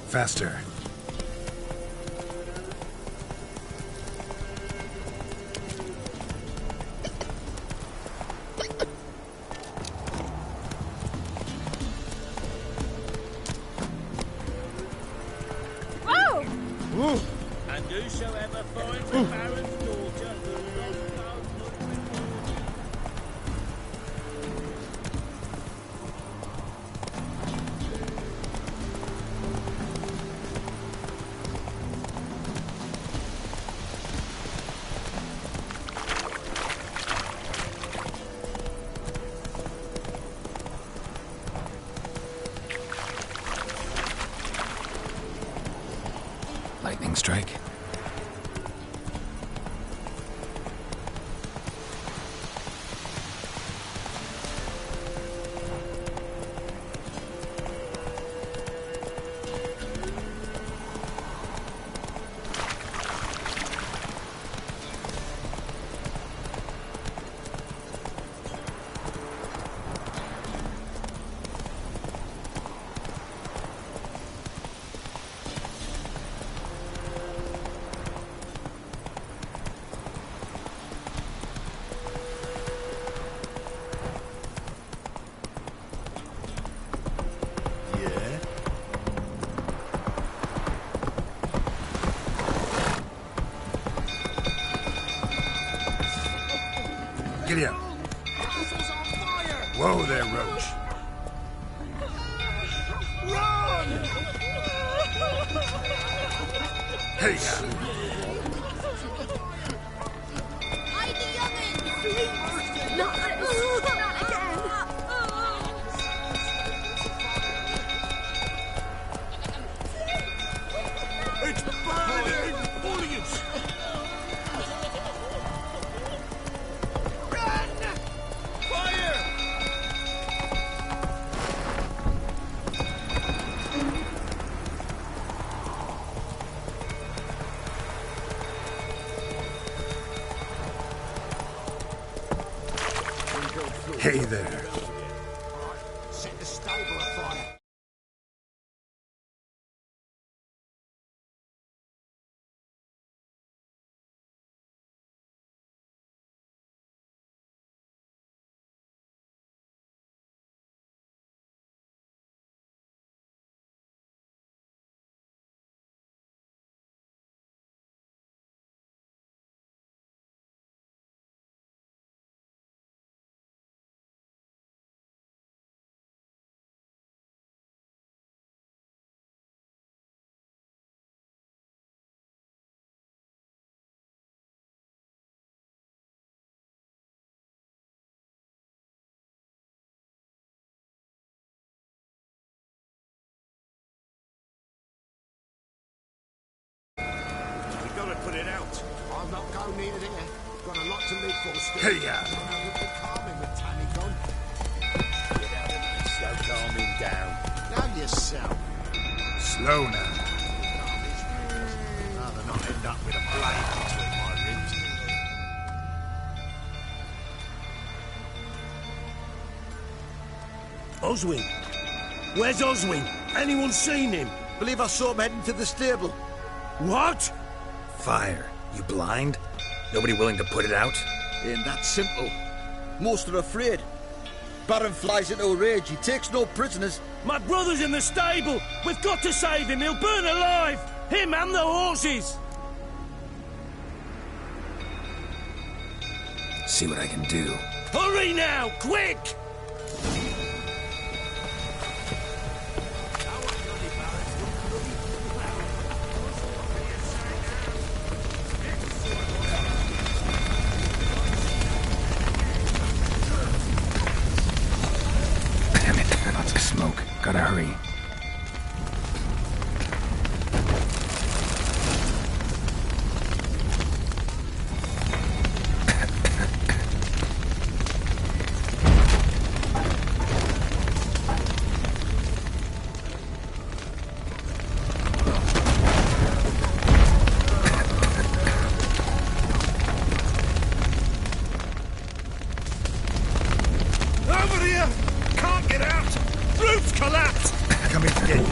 Faster. Whoa! Ooh. And whosoever finds the Baron's daughter will not go Lightning strike. Giddy up. Whoa there, Roach. Run! Hey, IDJ80's! Not again! It's burning! Bullions! Hey there. Set the stable afire. Put it out. I'm not going near there. Got a lot to live for still. Hey, yeah. Calming with Tanny gone. Get out of there. Slow calming down. Now yourself. Slow now. Rather not end up with a blade between my ribs. Oswin. Where's Oswin? Anyone seen him? Believe I saw him heading to the stable. What? Fire. You blind? Nobody willing to put it out? Ain't that simple. Most are afraid. Baron flies into a rage. He takes no prisoners. My brother's in the stable. We've got to save him. He'll burn alive. Him and the horses. See what I can do. Hurry now, quick! Damn it, lots of smoke. Gotta hurry. Over here! Can't get out! Roof's collapsed! Come here, get.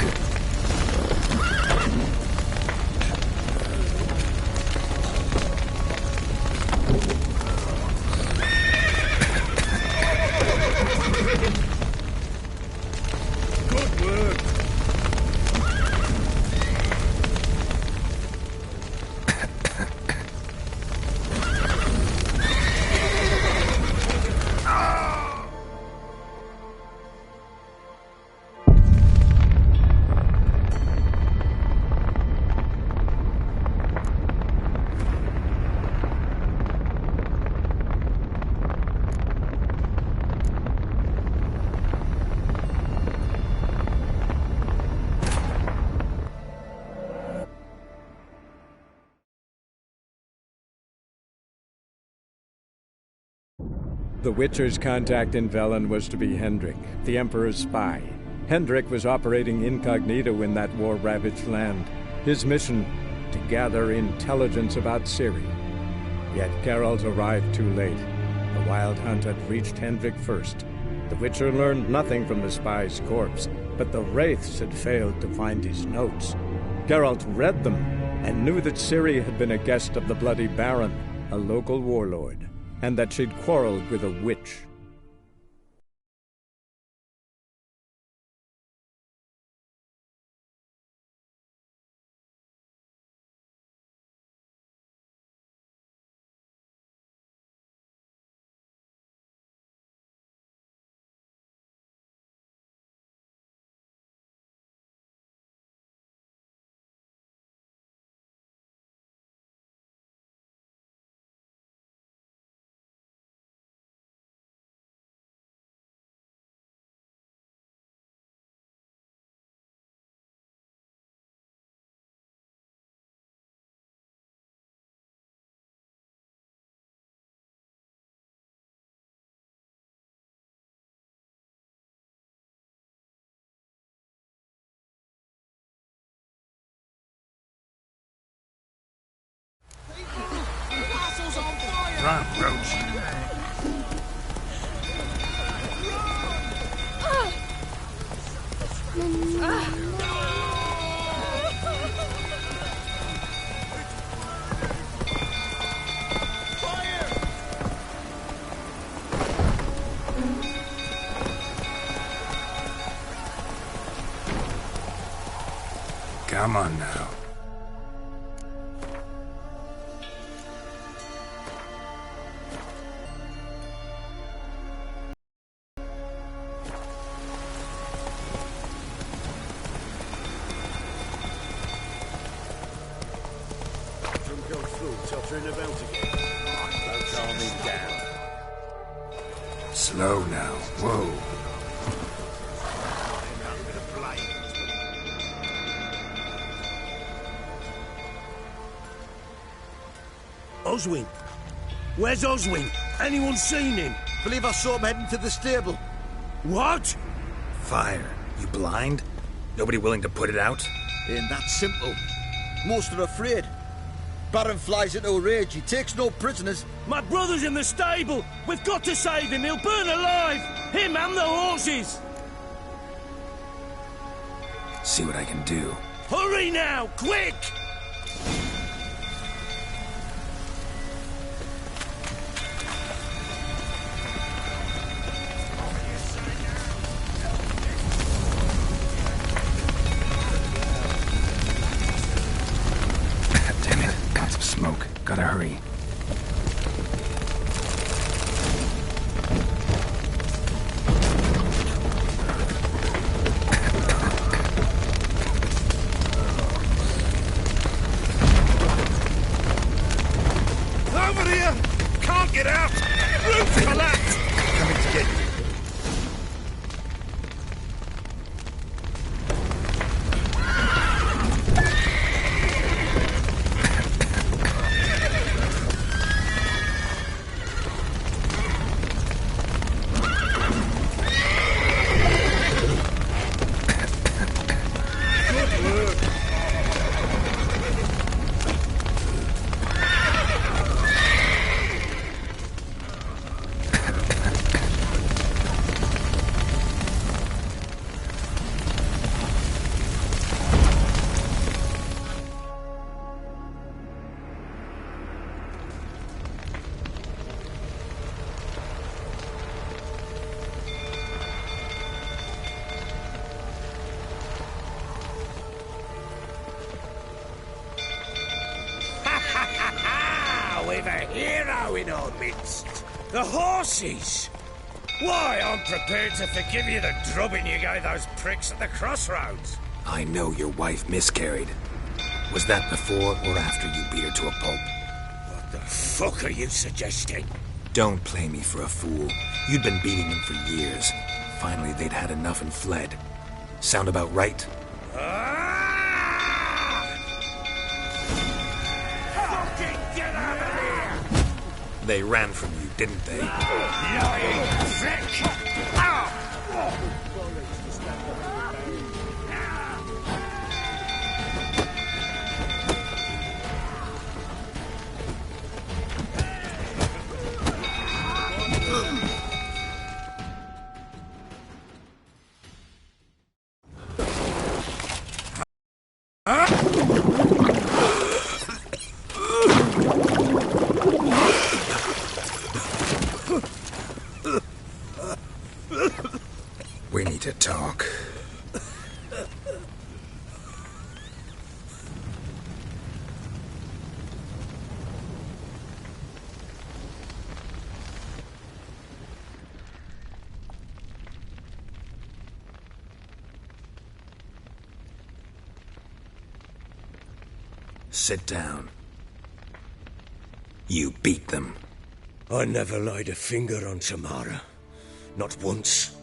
The Witcher's contact in Velen was to be Hendrik, the Emperor's spy. Hendrik was operating incognito in that war-ravaged land. His mission, to gather intelligence about Ciri. Yet Geralt arrived too late. The Wild Hunt had reached Hendrik first. The Witcher learned nothing from the spy's corpse, but the Wraiths had failed to find his notes. Geralt read them and knew that Ciri had been a guest of the Bloody Baron, a local warlord, and that she'd quarreled with a witch. Run, Roach. Come on now. Slow now. Whoa. Oswin? Where's Oswin? Anyone seen him? Believe I saw him heading to the stable. What? Fire. You blind? Nobody willing to put it out? Ain't that simple. Most are afraid. Baron flies into a rage. He takes no prisoners. My brother's in the stable. We've got to save him. He'll burn alive. Him and the horses. See what I can do. Hurry now, quick! Damn it. Got some smoke. Gotta hurry. Over here! Can't get out! Roof collapsed! Coming to get you. We've a hero in our midst. The horses! Why, I'm prepared to forgive you the drubbing you gave those pricks at the crossroads. I know your wife miscarried. Was that before or after you beat her to a pulp? What the fuck are you suggesting? Don't play me for a fool. You'd been beating them for years. Finally, they'd had enough and fled. Sound about right? Fucking get out of here! They ran from you didn't they? Lying prick! Ah! We need to talk. Sit down. You beat them. I never laid a finger on Tamara. Not once.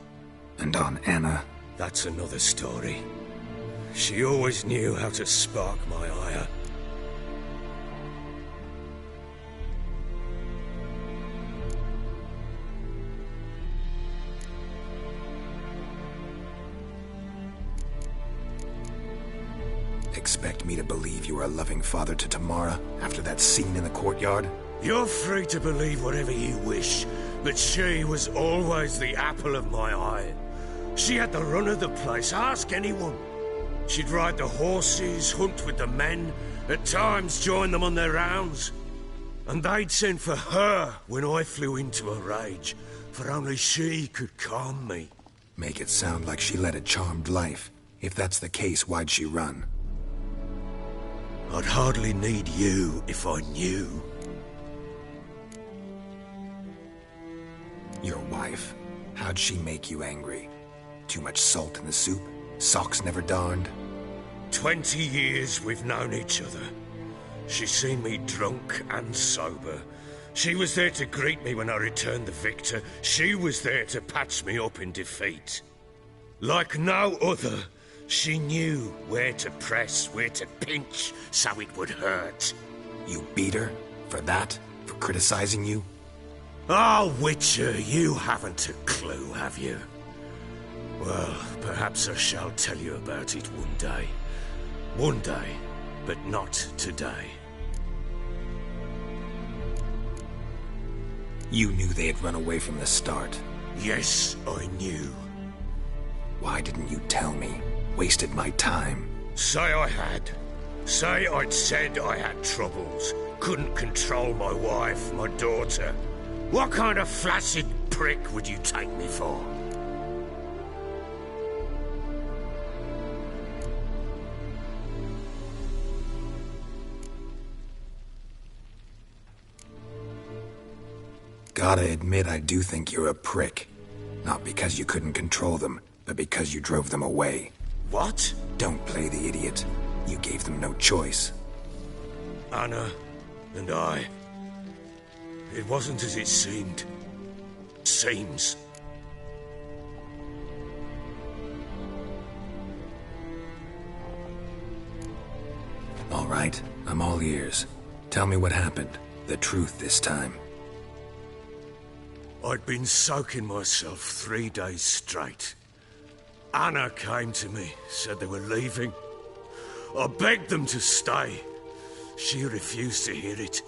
And on Anna? That's another story. She always knew how to spark my ire. Expect me to believe you were a loving father to Tamara after that scene in the courtyard? You're free to believe whatever you wish, but she was always the apple of my eye. She had the run of the place, ask anyone. She'd ride the horses, hunt with the men, at times join them on their rounds. And they'd send for her when I flew into a rage, for only she could calm me. Make it sound like she led a charmed life. If that's the case, why'd she run? I'd hardly need you if I knew. Your wife? How'd she make you angry? Too much salt in the soup? Socks never darned? 20 years we've known each other. She's seen me drunk and sober. She was there to greet me when I returned the victor. She was there to patch me up in defeat. Like no other, she knew where to press, where to pinch, so it would hurt. You beat her? For that? For criticizing you? Oh, Witcher, you haven't a clue, have you? Well, perhaps I shall tell you about it one day. One day, but not today. You knew they had run away from the start. Yes, I knew. Why didn't you tell me? Wasted my time. Say I had. Say I'd said I had troubles. Couldn't control my wife, my daughter. What kind of flaccid prick would you take me for? Gotta admit, I do think you're a prick. Not because you couldn't control them, but because you drove them away. What? Don't play the idiot. You gave them no choice. Anna and I. It wasn't as it seemed. Seems. All right, I'm all ears. Tell me what happened. The truth this time. I'd been soaking myself 3 days straight. Anna came to me, said they were leaving. I begged them to stay. She refused to hear it.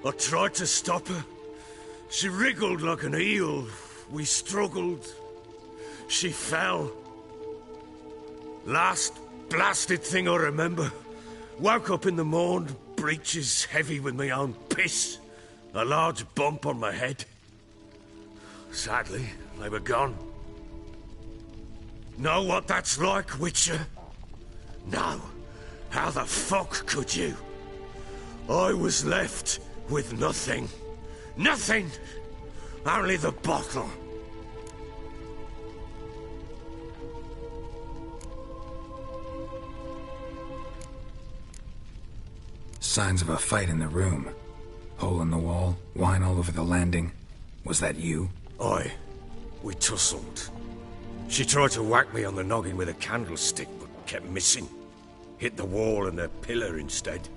I tried to stop her. She wriggled like an eel. We struggled. She fell. Last blasted thing I remember. Woke up in the morn, breeches heavy with my own piss. A large bump on my head. Sadly, they were gone. Know what that's like, Witcher? No. How the fuck could you? I was left with nothing. Nothing! Only the bottle. Signs of a fight in the room. Hole in the wall, wine all over the landing. Was that you? Aye. We tussled. She tried to whack me on the noggin with a candlestick, but kept missing. Hit the wall and a pillar instead.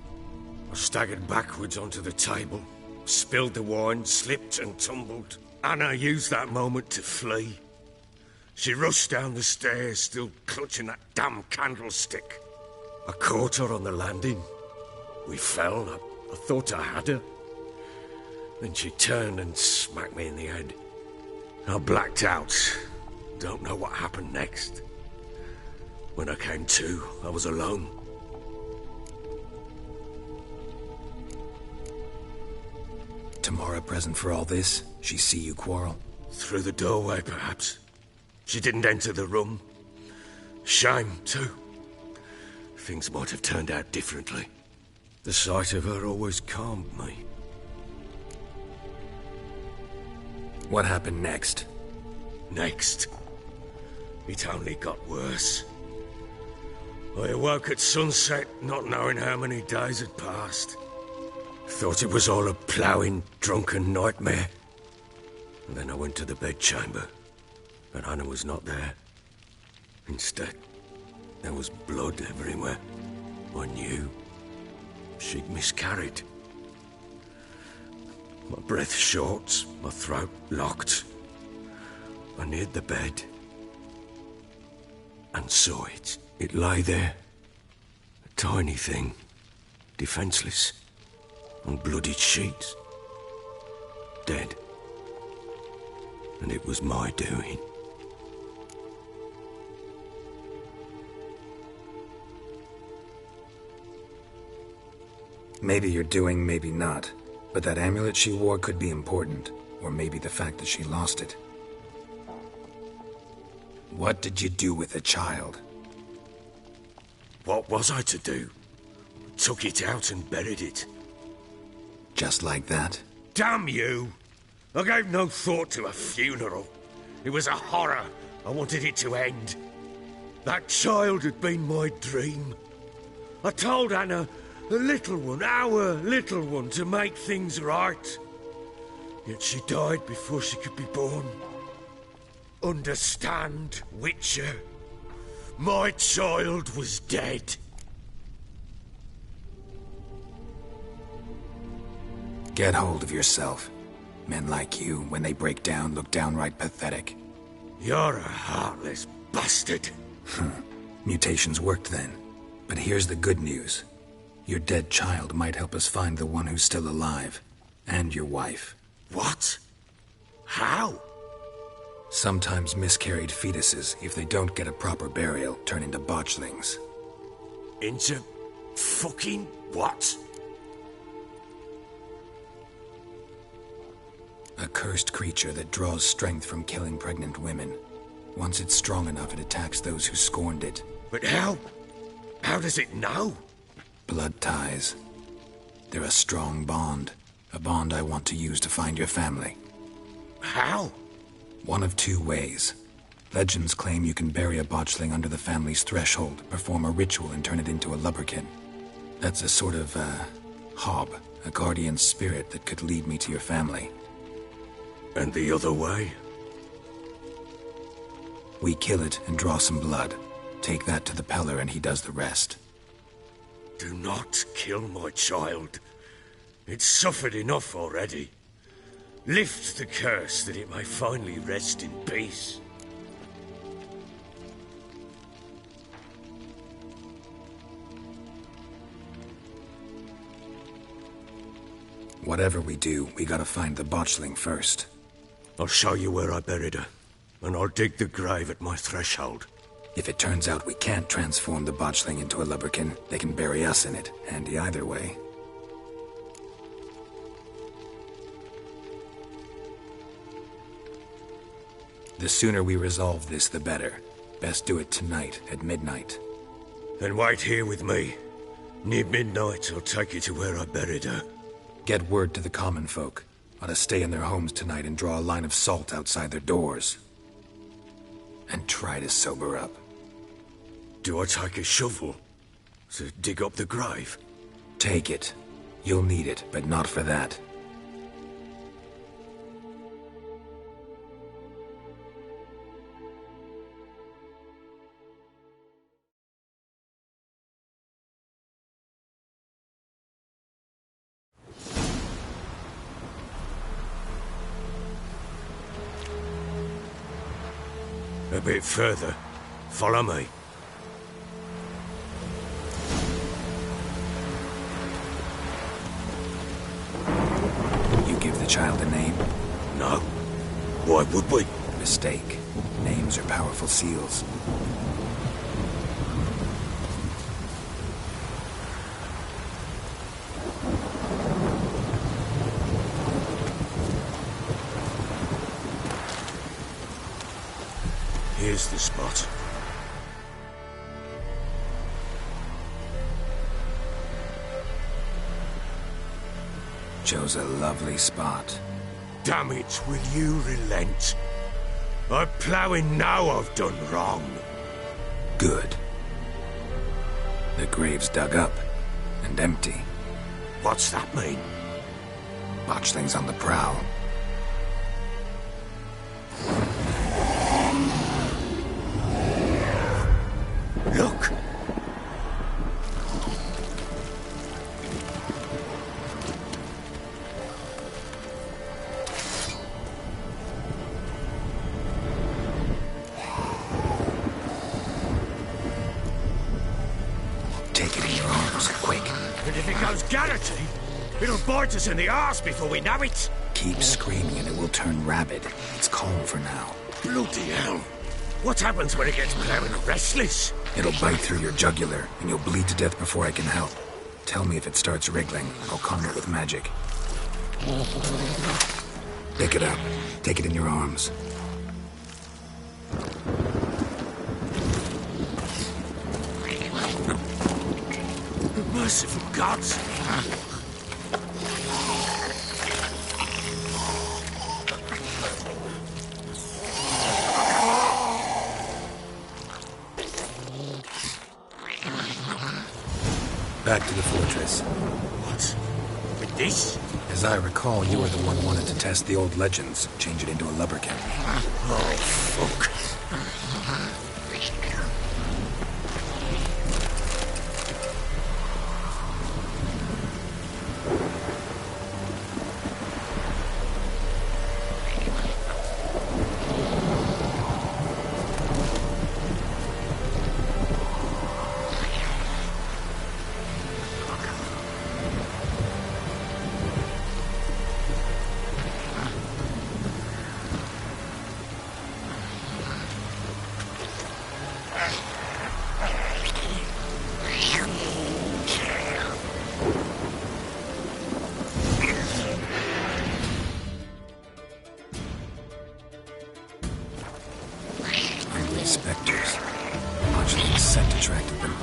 I staggered backwards onto the table, spilled the wine, slipped and tumbled. Anna used that moment to flee. She rushed down the stairs, still clutching that damn candlestick. I caught her on the landing. We fell. I thought I had her. Then she turned and smacked me in the head. I blacked out. Don't know what happened next. When I came to, I was alone. Tamara present for all this? She see you quarrel? Through the doorway, perhaps. She didn't enter the room. Shame, too. Things might have turned out differently. The sight of her always calmed me. What happened next? Next? It only got worse. I awoke at sunset, not knowing how many days had passed. Thought it was all a ploughing, drunken nightmare. And then I went to the bedchamber, but Anna was not there. Instead, there was blood everywhere. I knew she'd miscarried. My breath short, my throat locked. I neared the bed and saw it. It lay there, a tiny thing, defenseless, on bloodied sheets, dead. And it was my doing. Maybe you're doing, maybe not. But that amulet she wore could be important. Or maybe the fact that she lost it. What did you do with the child? What was I to do? Took it out and buried it. Just like that? Damn you! I gave no thought to a funeral. It was a horror. I wanted it to end. That child had been my dream. I told Anna, the little one, our little one, to make things right. Yet she died before she could be born. Understand, Witcher? My child was dead. Get hold of yourself. Men like you, when they break down, look downright pathetic. You're a heartless bastard. Mutations worked then. But here's the good news. Your dead child might help us find the one who's still alive. And your wife. What? How? Sometimes miscarried fetuses, if they don't get a proper burial, turn into botchlings. Into fucking what? A cursed creature that draws strength from killing pregnant women. Once it's strong enough, it attacks those who scorned it. But how? How does it know? Blood ties. They're a strong bond. A bond I want to use to find your family. How? One of two ways. Legends claim you can bury a botchling under the family's threshold, perform a ritual, and turn it into a lubberkin. That's a sort of, hob, a guardian spirit that could lead me to your family. And the other way? We kill it and draw some blood. Take that to the Peller and he does the rest. Do not kill my child. It's suffered enough already. Lift the curse that it may finally rest in peace. Whatever we do, we gotta find the botchling first. I'll show you where I buried her, and I'll dig the grave at my threshold. If it turns out we can't transform the botchling into a lubberkin, they can bury us in it. Handy either way. The sooner we resolve this, the better. Best do it tonight, at midnight. Then wait here with me. Near midnight, I'll take you to where I buried her. Get word to the common folk. Ought to stay in their homes tonight and draw a line of salt outside their doors. And try to sober up. Do I take a shovel to dig up the grave? Take it. You'll need it, but not for that. bit further. Follow me. You give the child a name? No. Why would we? Mistake. Names are powerful seals. Here's the spot. Chose a lovely spot. Damn it, will you relent? I'm ploughing now I've done wrong. Good. The grave's dug up and empty. What's that mean? Botchling's on the prowl. Look! Take it in your arms, quick. And if it goes Garrity, it'll bite us in the arse before we know it. Keep screaming and it will turn rabid. It's calm for now. Bloody hell. What happens when it gets ploughing restless? It'll bite through your jugular, and you'll bleed to death before I can help. Tell me if it starts wriggling. I'll calm it with magic. Pick it up. Take it in your arms. Merciful gods! Back to the fortress. What? With this? As I recall, you were the one wanted to test the old legends, change it into a lubberkin. Oh, fuck. Spectres. Botchling's scent attracted them.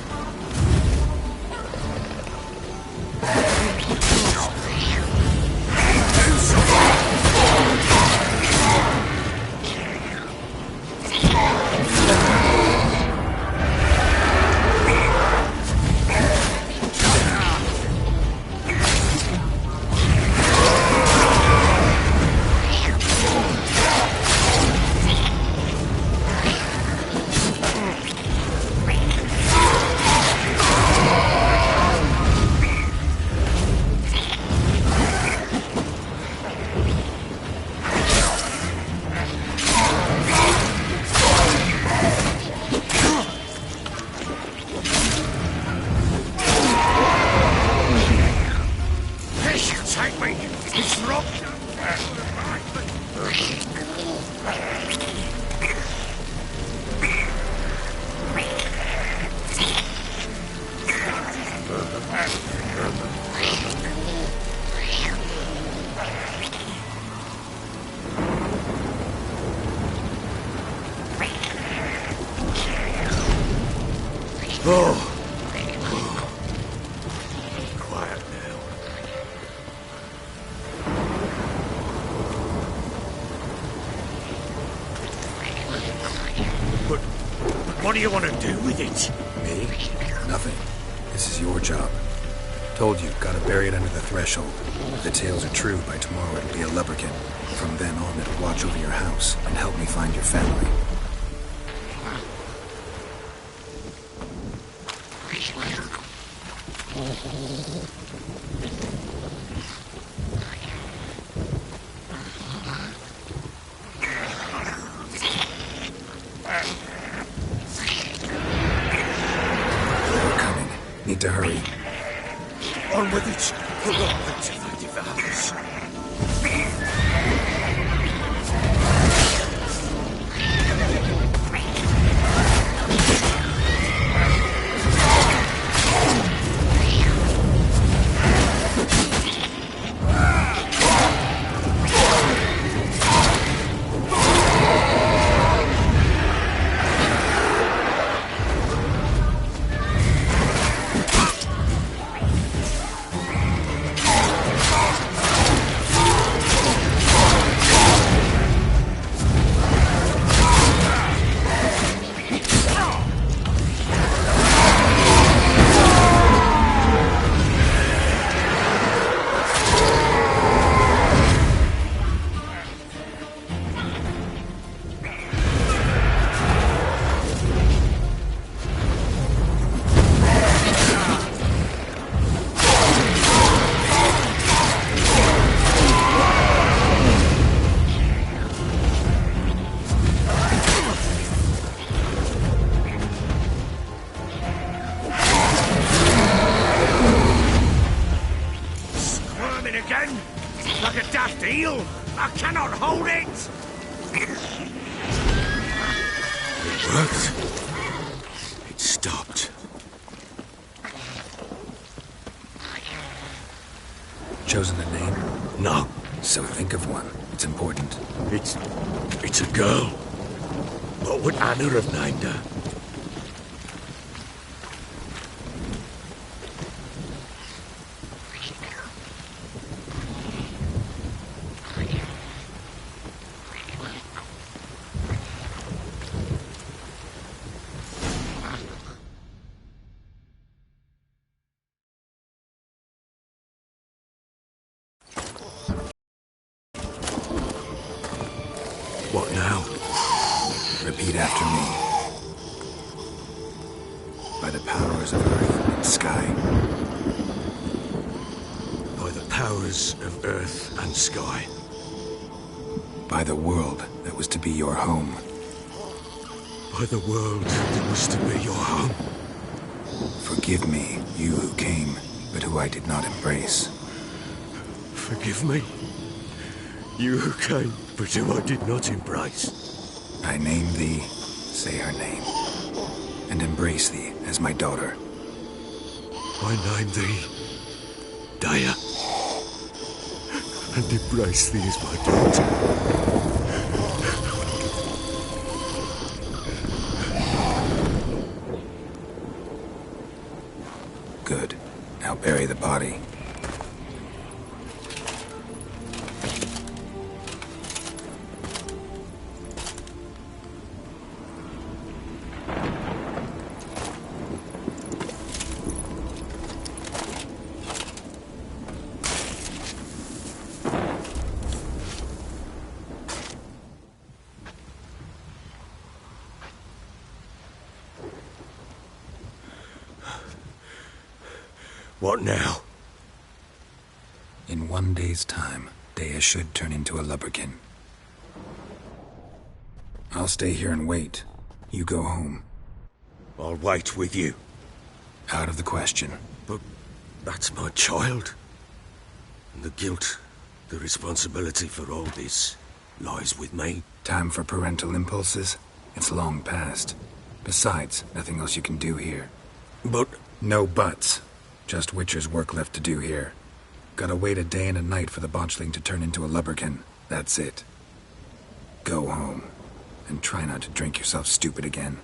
Quiet now. But what do you want to do with it? Me? Nothing. This is your job. Told you, gotta bury it under the threshold. If the tales are true, by tomorrow it'll be a lubberkin. From then on, it'll watch over your house and help me find your family. Need to hurry. On with it. For the light of the devours. Again? Like a daft eel? I cannot hold it! It worked. It stopped. Chosen a name? No. So think of one. It's important. It's a girl. What would Anna have named her? What now? Repeat after me. By the powers of earth and sky. By the powers of earth and sky. By the world that was to be your home. By the world that was to be your home. Forgive me, you who came, but who I did not embrace. Forgive me. You who came, but who I did not embrace. I name thee, say her name, and embrace thee as my daughter. I name thee Daya, and embrace thee as my daughter. Good. Now bury the body. What now? In 1 day's time, Daya should turn into a lubberkin. I'll stay here and wait. You go home. I'll wait with you. Out of the question. But that's my child. And the guilt, the responsibility for all this lies with me. Time for parental impulses? It's long past. Besides, nothing else you can do here. But No buts. Just Witcher's work left to do here. Gotta wait a day and a night for the botchling to turn into a lubberkin. That's it. Go home. And try not to drink yourself stupid again.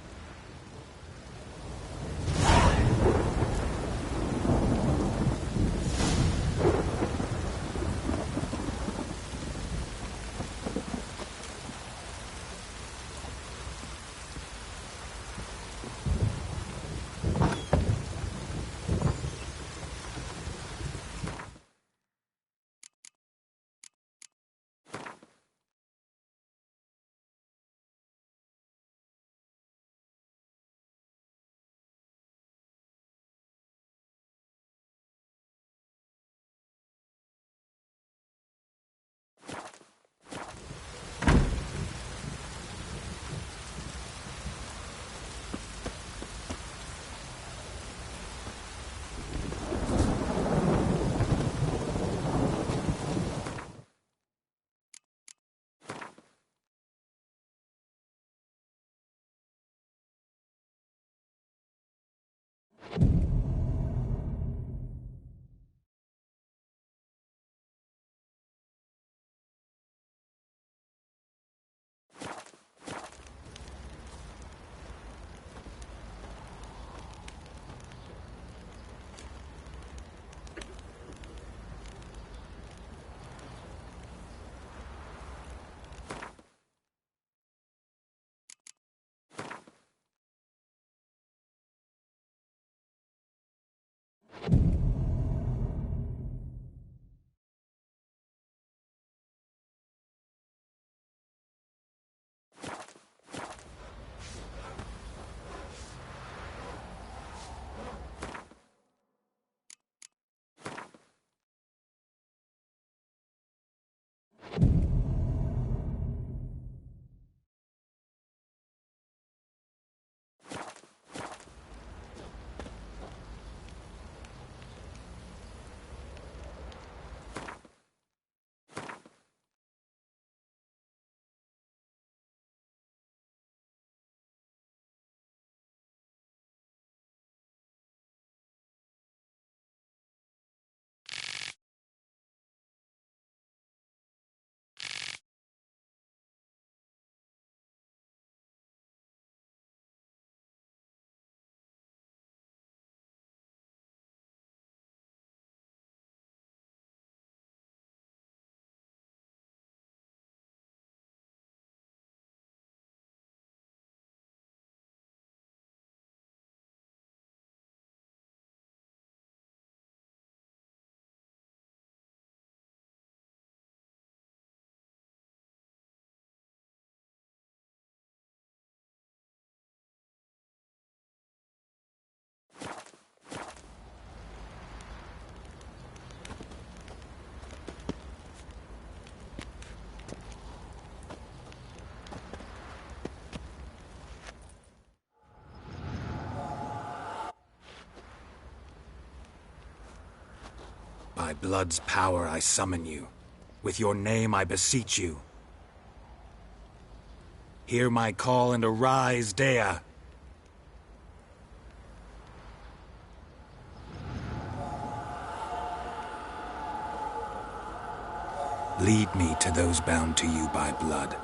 By blood's power I summon you. With your name I beseech you. Hear my call and arise, Dea. Lead me to those bound to you by blood.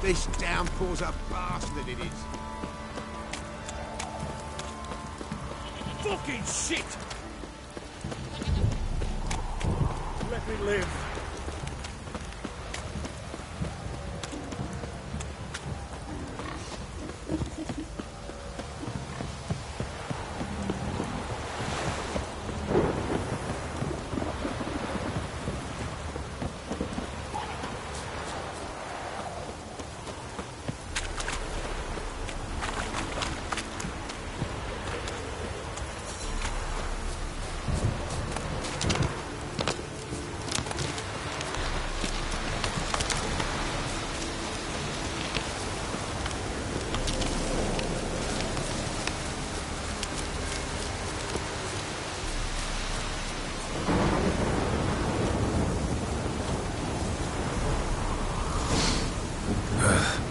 This downpour's a bastard, it is. Fucking shit! Let me live.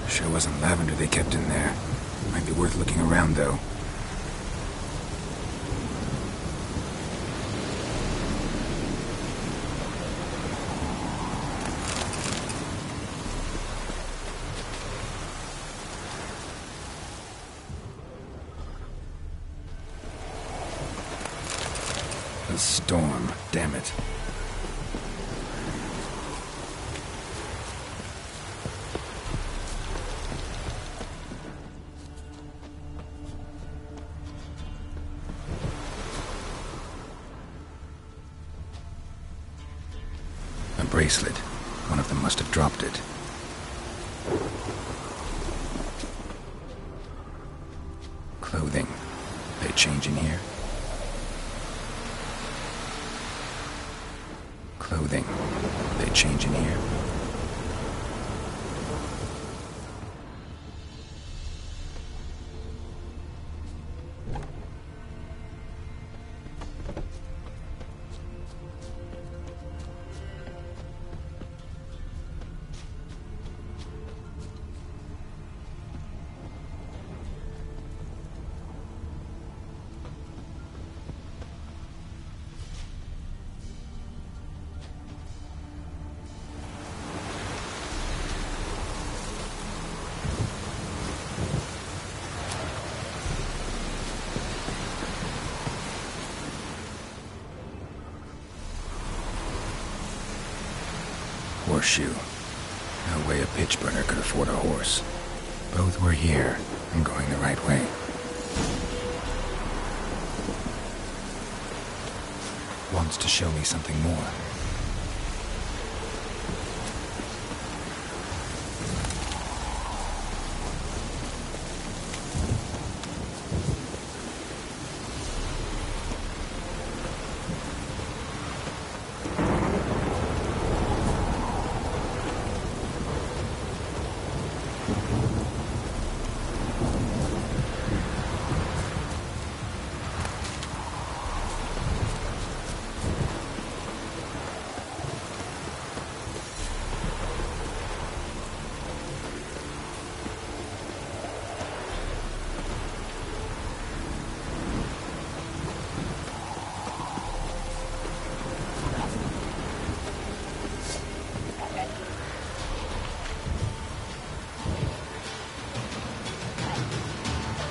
Sure wasn't lavender they kept in there. Might be worth looking around, though. A storm, damn it. Bracelet. One of them must have dropped it. Clothing. They change in here? Clothing. They change in here? Horseshoe. No way a pitch burner could afford a horse. Both were here and going the right way. Wants to show me something more.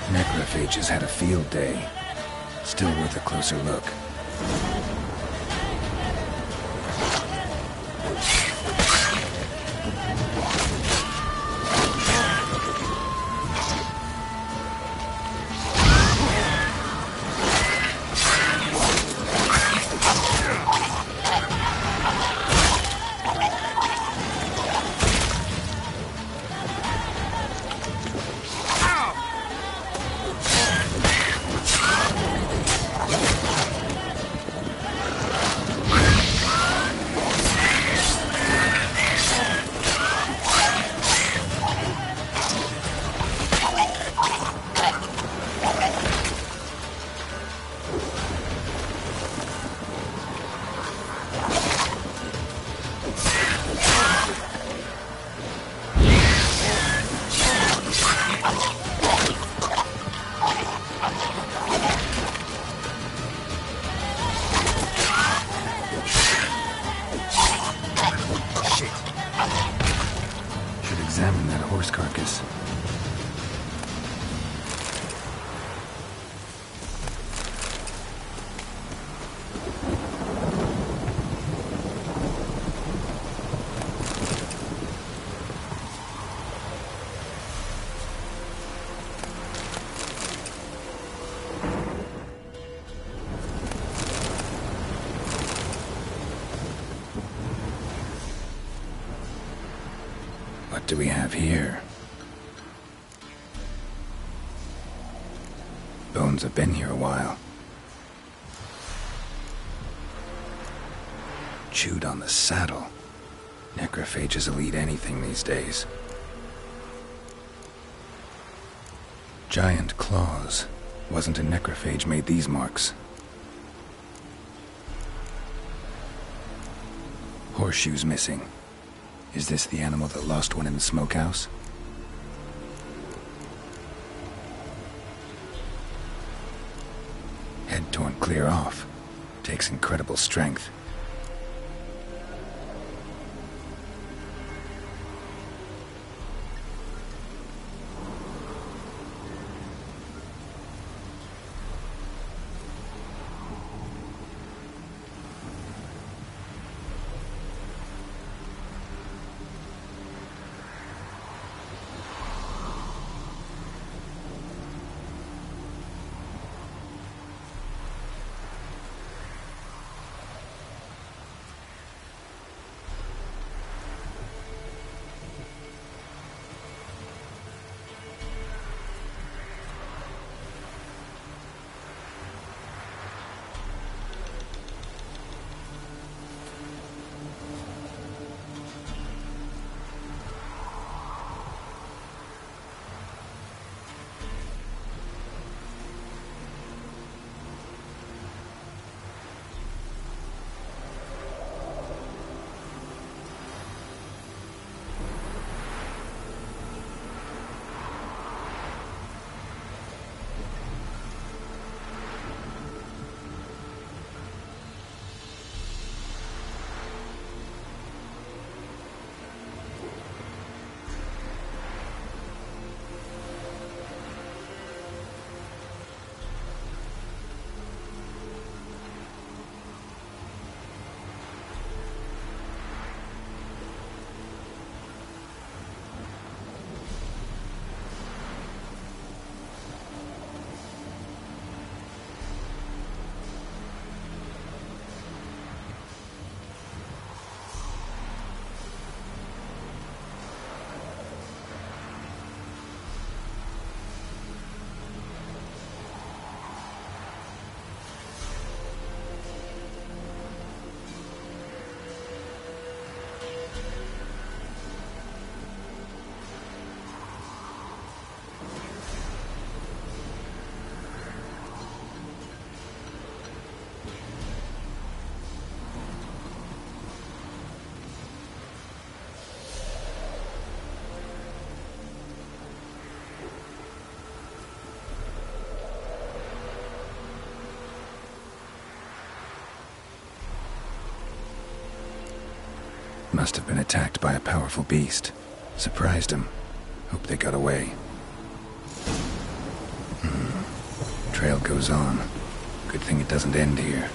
Necrophages had a field day. Still worth a closer look. What do we have here? Bones have been here a while. Chewed on the saddle. Necrophages will eat anything these days. Giant claws. Wasn't a necrophage made these marks. Horseshoes missing. Is this the animal that lost one in the smokehouse? Head torn clear off. Takes incredible strength. Must have been attacked by a powerful beast. Surprised him. Hope they got away. Trail goes on. Good thing it doesn't end here.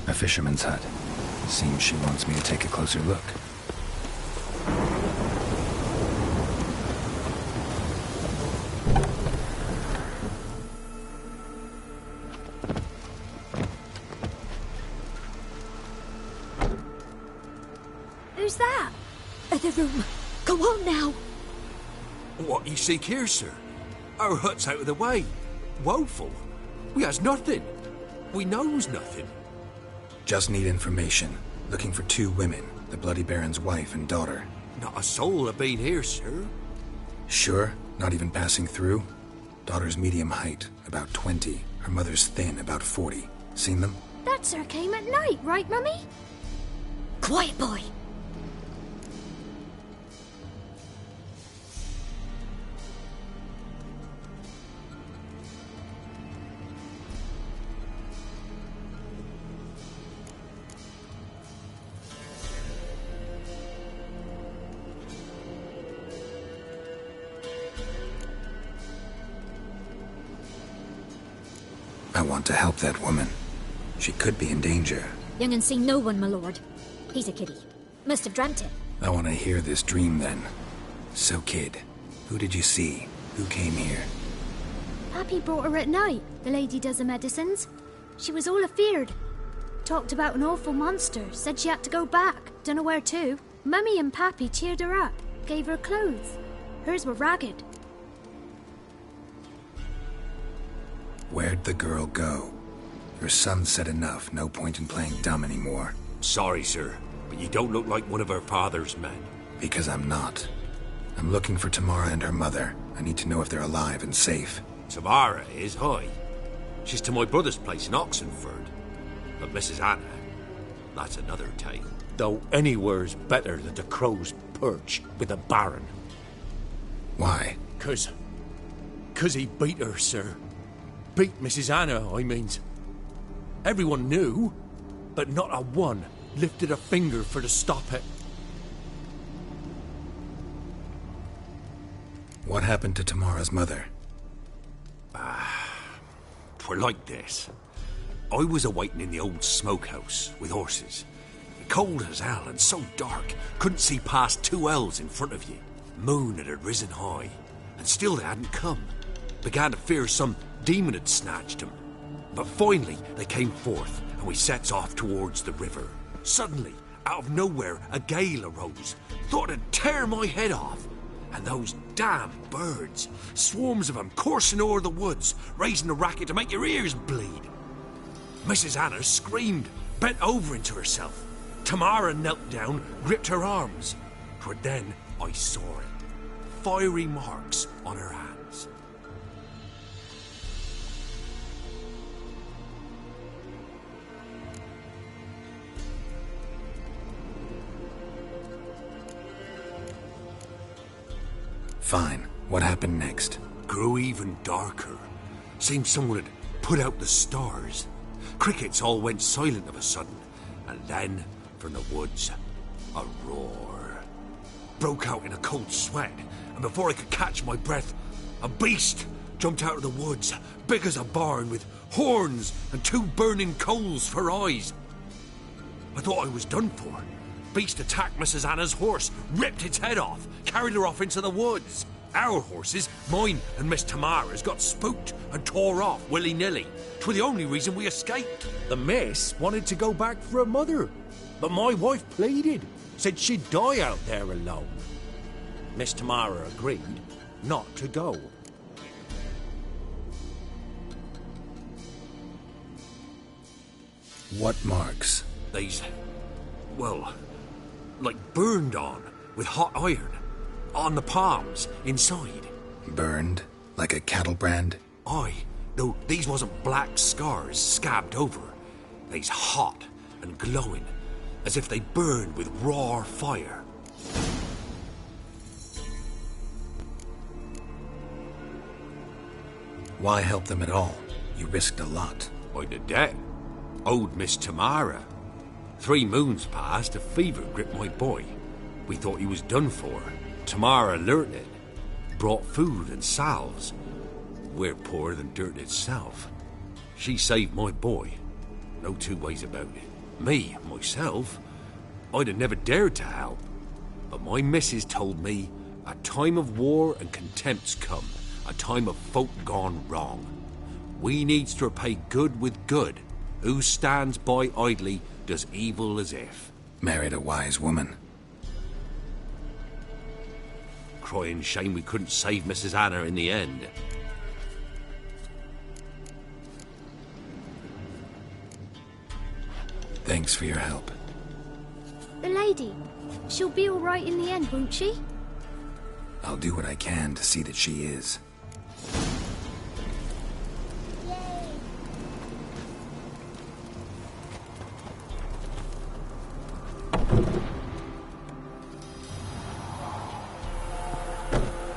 A fisherman's hut. Seems she wants me to take a closer look. Who's that? Other room. Go on now. What you seek here, sir? Our hut's out of the way. Woeful. We has nothing. We knows nothing. Just need information. Looking for 2 women, the Bloody Baron's wife and daughter. Not a soul have been here, sir. Sure? Not even passing through? Daughter's medium height, about 20. Her mother's thin, about 40. Seen them? That sir came at night, right, Mummy? Quiet, boy. I want to help that woman. She could be in danger. Young and seen no one, my lord. He's a kiddie. Must have dreamt it. I want to hear this dream then. So, kid, who did you see? Who came here? Pappy brought her at night. The lady does the medicines. She was all afeared. Talked about an awful monster. Said she had to go back. Dunno where to. Mummy and Pappy cheered her up. Gave her clothes. Hers were ragged. Where'd the girl go? Your son said enough. No point in playing dumb anymore. Sorry, sir, but you don't look like one of our father's men. Because I'm not. I'm looking for Tamara and her mother. I need to know if they're alive and safe. Tamara is high. She's to my brother's place in Oxenford. But Mrs. Anna, that's another tale. Though anywhere's better than the Crow's Perch with the Baron. Why? 'Cause he beat her, sir. Beat Mrs. Anna, I means. Everyone knew, but not a one lifted a finger for to stop it. What happened to Tamara's mother? 'Twere like this. I was awaiting in the old smokehouse with horses. Cold as hell and so dark, couldn't see past 2 ells in front of you. Moon had risen high, and still they hadn't come. Began to fear some demon had snatched them. But finally they came forth, and we sets off towards the river. Suddenly, out of nowhere, a gale arose. Thought it'd tear my head off. And those damn birds, swarms of them coursing o'er the woods, raising a racket to make your ears bleed. Mrs. Anna screamed, bent over into herself. Tamara knelt down, gripped her arms. 'Twere then I saw it. Fiery marks on her hands. Fine. What happened next? Grew even darker. Seemed someone had put out the stars. Crickets all went silent of a sudden. And then, from the woods, a roar. Broke out in a cold sweat, and before I could catch my breath, a beast jumped out of the woods, big as a barn, with horns and 2 burning coals for eyes. I thought I was done for. Beast attacked Mrs. Anna's horse, ripped its head off, carried her off into the woods. Our horses, mine and Miss Tamara's, got spooked and tore off willy-nilly. 'Twere the only reason we escaped. The miss wanted to go back for her mother, but my wife pleaded, said she'd die out there alone. Miss Tamara agreed not to go. What marks? They's, well, like burned on with hot iron. On the palms, inside. Burned? Like a cattle brand? Aye, though these wasn't black scars scabbed over. They's hot and glowing, as if they burned with raw fire. Why help them at all? You risked a lot. I'd a debt. Owed Miss Tamara. 3 moons passed, a fever gripped my boy. We thought he was done for. Tamara learnt it. Brought food and salves. We're poorer than dirt itself. She saved my boy. No 2 ways about it. Me, myself, I'd have never dared to help. But my missus told me a time of war and contempt's come. A time of folk gone wrong. We needs to repay good with good. Who stands by idly does evil as if. Married a wise woman. crying shame we couldn't save Mrs. Anna in the end. Thanks for your help. The lady, she'll be all right in the end, won't she? I'll do what I can to see that she is.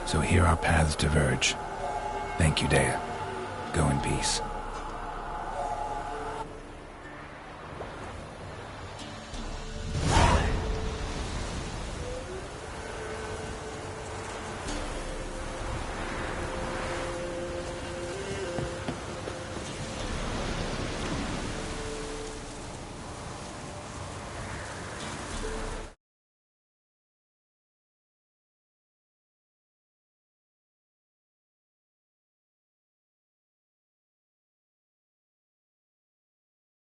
So here our paths diverge. Thank you, Dea. Go in peace.